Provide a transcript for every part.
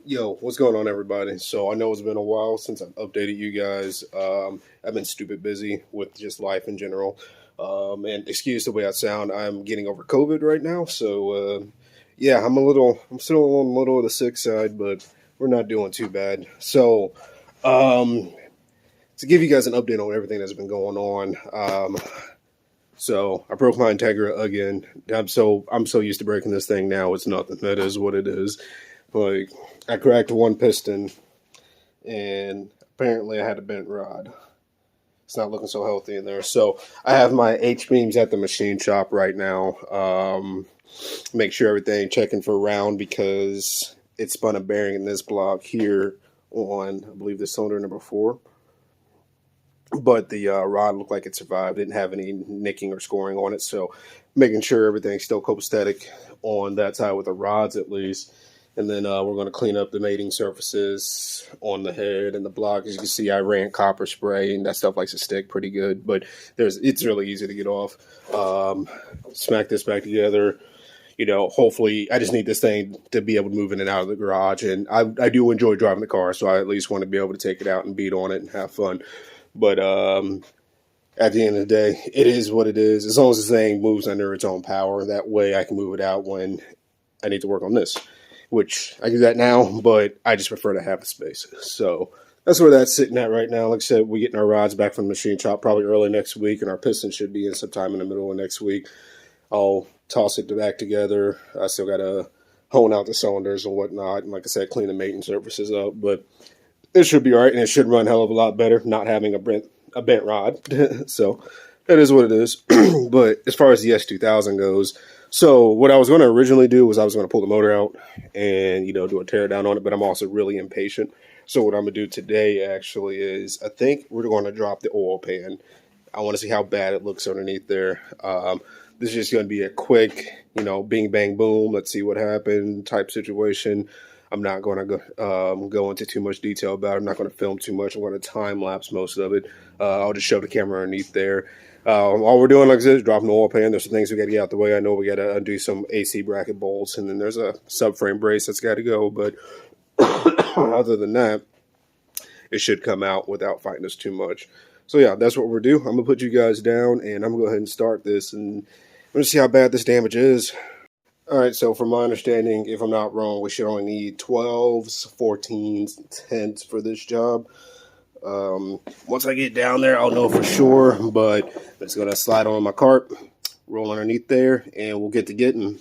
Yo, what's going on, everybody? So I know it's been a while since I've updated you guys. I've been stupid busy with just life in general. And excuse the way I sound. I'm getting over COVID right now, so yeah, I'm still on a little of the sick side, but we're not doing too bad. So, um, to give you guys an update on everything that's been going on, so I broke my Integra again. I'm so used to breaking this thing now. It's nothing. That is what it is. Like, I cracked one piston, and apparently I had a bent rod. It's not looking so healthy in there. So I have my H beams at the machine shop right now. Make sure everything checking for round because it spun a bearing in this block here on, I believe, the cylinder number 4. But the rod looked like it survived. Didn't have any nicking or scoring on it. So making sure everything's still copacetic on that side with the rods at least. And then we're going to clean up the mating surfaces on the head and the block. As you can see, I ran copper spray, and that stuff likes to stick pretty good. But it's really easy to get off. Smack this back together. Hopefully, I just need this thing to be able to move in and out of the garage. And I do enjoy driving the car, so I at least want to be able to take it out and beat on it and have fun. But at the end of the day, it is what it is. As long as the thing moves under its own power, that way I can move it out when I need to work on this. Which I do that now, but I just prefer to have the space. So that's where that's sitting at right now. Like I said, we're getting our rods back from the machine shop probably early next week, and our piston should be in sometime in the middle of next week. I'll toss it back together. I still got to hone out the cylinders and whatnot, and like I said, clean the maintenance surfaces up. But it should be all right, and it should run a hell of a lot better not having a bent rod. So that is what it is. But as far as the S2000 goes, so what I was going to originally do was I was going to pull the motor out and, do a tear down on it, but I'm also really impatient. So what I'm going to do today actually is I think we're going to drop the oil pan. I want to see how bad it looks underneath there. This is just going to be a quick, bing, bang, boom, let's see what happened type situation. I'm not going to go into too much detail about it. I'm not going to film too much. I'm going to time lapse most of it. I'll just shove the camera underneath there. All we're doing, like I said, is dropping the oil pan. There's some things we got to get out the way. I know we got to undo some AC bracket bolts, and then there's a subframe brace that's got to go. But other than that, it should come out without fighting us too much. So yeah, that's what we're do. I'm gonna put you guys down, and I'm gonna go ahead and start this, and I'm gonna see how bad this damage is. All right, so from my understanding, if I'm not wrong, we should only need 12s, 14s, 10s for this job. Once I get down there, I'll know for sure, but it's going to slide on my cart, roll underneath there, and we'll get to getting.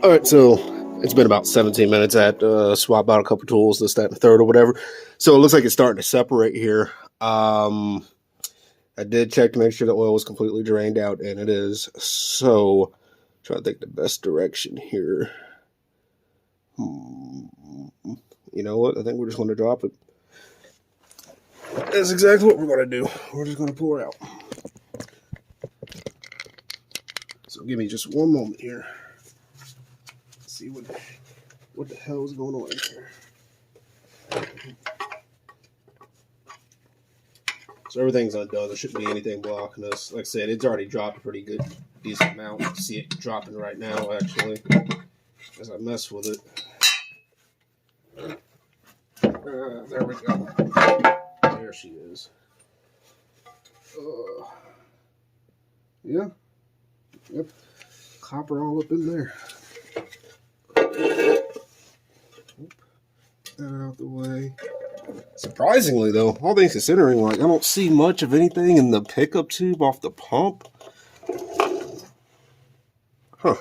All right, so it's been about 17 minutes. I had to swap out a couple tools, this, that, and the third, or whatever. So it looks like it's starting to separate here. I did check to make sure the oil was completely drained out, and it is. So try to think the best direction here. You know what? I think we're just going to drop it. That's exactly what we're going to do. We're just going to pull her out. So give me just one moment here. See what the hell is going on here. So everything's undone. There shouldn't be anything blocking us. Like I said, it's already dropped a pretty good, decent amount. You can see it dropping right now, actually, as I mess with it. There we go. There she is. Yeah. Yep. Copper all up in there. That out the way. Surprisingly, though, all things considering, like I don't see much of anything in the pickup tube off the pump. Huh.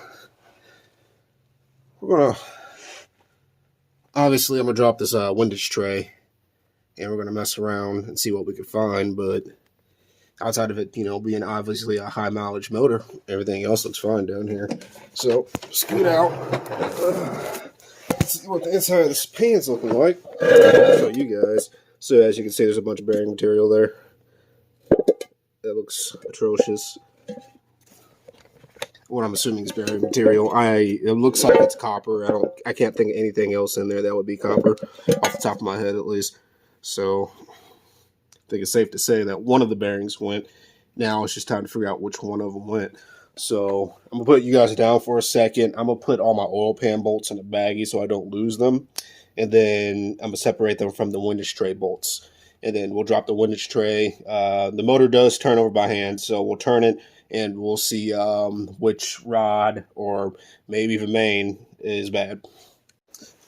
Obviously, I'm gonna drop this windage tray, and we're gonna mess around and see what we can find. But outside of it, you know, being obviously a high mileage motor, everything else looks fine down here. So scoot out. Let's see what the inside of this pan's looking like. I'll show you guys. So as you can see, there's a bunch of bearing material there. That looks atrocious. What I'm assuming is bearing material. It looks like it's copper. I can't think of anything else in there that would be copper, off the top of my head at least. So I think it's safe to say that one of the bearings went. Now it's just time to figure out which one of them went. So I'm gonna put you guys down for a second. I'm gonna put all my oil pan bolts in a baggie so I don't lose them, and then I'm gonna separate them from the windage tray bolts, and then we'll drop the windage tray. The motor does turn over by hand, so we'll turn it and we'll see which rod or maybe even main is bad.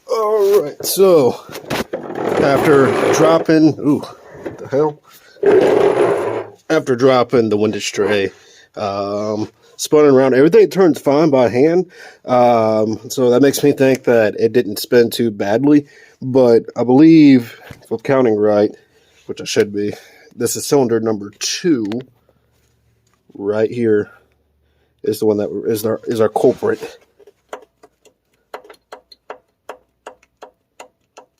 All right, so after dropping, what the hell? After dropping the windage tray, spun around, everything turns fine by hand. So that makes me think that it didn't spin too badly. But I believe, if I'm counting right, which I should be, this is cylinder number 2. Right here is the one that is our culprit.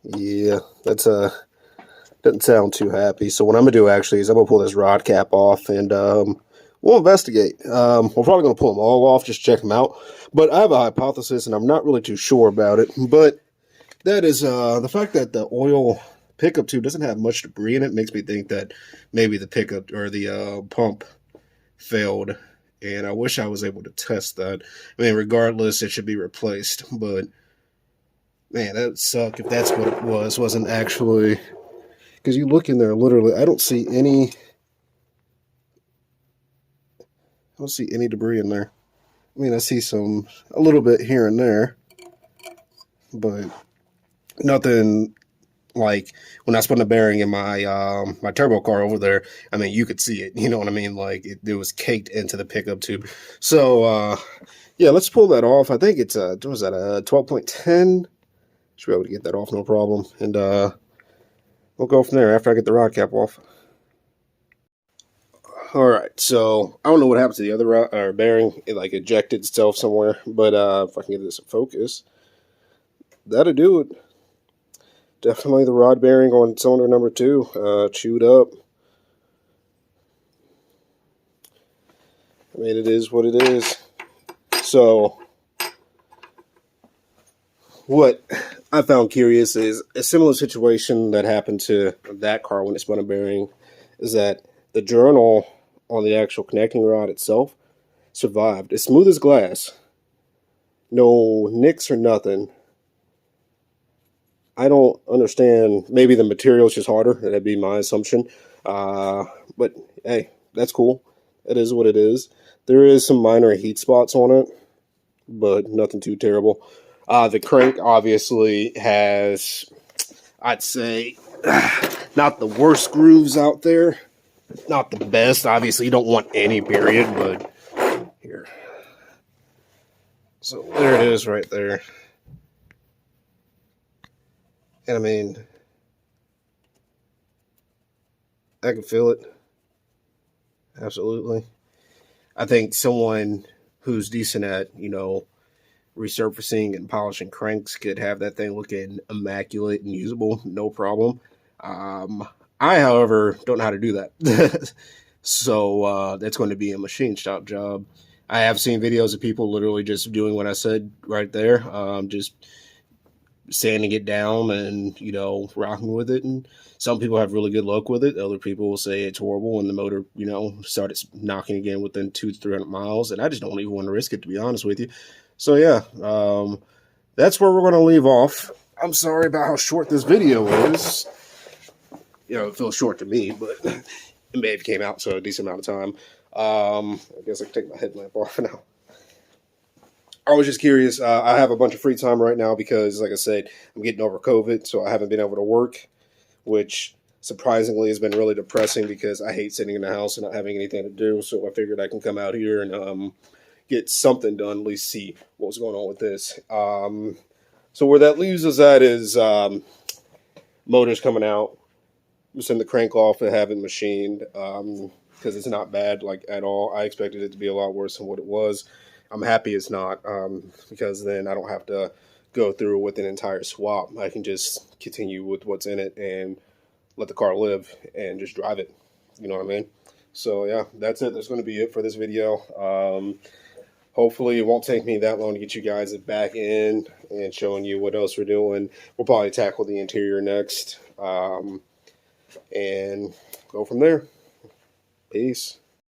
Yeah, that's doesn't sound too happy. So what I'm gonna do actually is I'm gonna pull this rod cap off and we'll investigate. We're probably gonna pull them all off, just check them out. But I have a hypothesis, and I'm not really too sure about it. But that is the fact that the oil pickup tube doesn't have much debris in it makes me think that maybe the pickup or the pump failed, and I wish I was able to test that. I mean, regardless, it should be replaced, but man, that would suck if that's what it was. Wasn't actually, because you look in there, literally, I don't see any debris in there. I mean, I see a little bit here and there, but nothing like when I spun the bearing in my my turbo car over there. I mean, you could see it. You know what I mean? Like it was caked into the pickup tube. So yeah, let's pull that off. I think it's what was that, a 12.10? Should be able to get that off, no problem. And we'll go from there after I get the rod cap off. All right, so I don't know what happened to the other bearing. It like ejected itself somewhere, but if I can get this in focus, that'll do it. Definitely the rod bearing on cylinder number 2 chewed up. I mean, it is what it is. So what I found curious is a similar situation that happened to that car when it spun a bearing, is that the journal on the actual connecting rod itself survived. It's smooth as glass. No nicks or nothing. I don't understand. Maybe the material is just harder. That'd be my assumption. But hey, that's cool. It is what it is. There is some minor heat spots on it, but nothing too terrible. The crank obviously has, I'd say, not the worst grooves out there. Not the best. Obviously, you don't want any, period, but here. So there it is right there. And I mean, I can feel it. Absolutely. I think someone who's decent at, you know, resurfacing and polishing cranks could have that thing looking immaculate and usable, no problem. I, however, don't know how to do that. So that's going to be a machine shop job. I have seen videos of people literally just doing what I said right there, just sanding it down and, you know, rocking with it. And some people have really good luck with it. Other people will say it's horrible when the motor, you know, started knocking again within 200 to 300 miles. And I just don't even want to risk it, to be honest with you. So yeah, that's where we're going to leave off. I'm sorry about how short this video is. You know, it feels short to me, but it may have came out so a decent amount of time. I guess I can take my headlamp off now. I was just curious. I have a bunch of free time right now because, like I said, I'm getting over COVID, so I haven't been able to work, which surprisingly has been really depressing because I hate sitting in the house and not having anything to do. So I figured I can come out here and get something done, at least see what was going on with this. So where that leaves us at is motors coming out. Just in the crank off and have it machined because it's not bad like at all. I expected it to be a lot worse than what it was. I'm happy it's not because then I don't have to go through with an entire swap. I can just continue with what's in it and let the car live and just drive it. You know what I mean? So yeah, that's it. That's going to be it for this video. Hopefully it won't take me that long to get you guys back in and showing you what else we're doing. We'll probably tackle the interior next. And go from there. Peace.